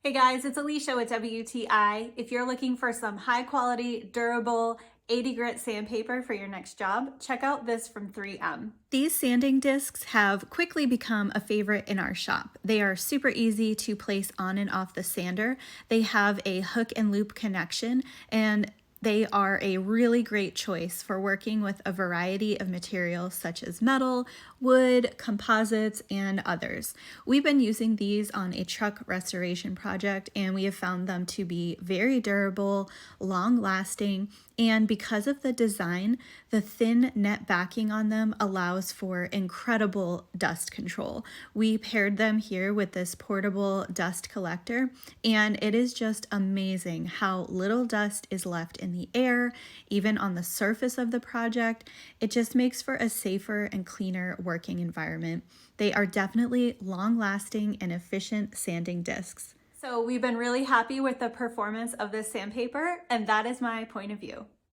Hey guys, it's Alicia with WTI. If you're looking for some high quality, durable, 80 grit sandpaper for your next job, check out this from 3M. These sanding discs have quickly become a favorite in our shop. They are super easy to place on and off the sander. They have a hook and loop connection, and they are a really great choice for working with a variety of materials such as metal, wood, composites, and others. We've been using these on a truck restoration project, and we have found them to be very durable, long-lasting, and because of the design, the thin net backing on them allows for incredible dust control. We paired them here with this portable dust collector, and it is just amazing how little dust is left in the air, even on the surface of the project. It just makes for a safer and cleaner working environment. They are definitely long-lasting and efficient sanding discs. So we've been really happy with the performance of this sandpaper, and that is my point of view.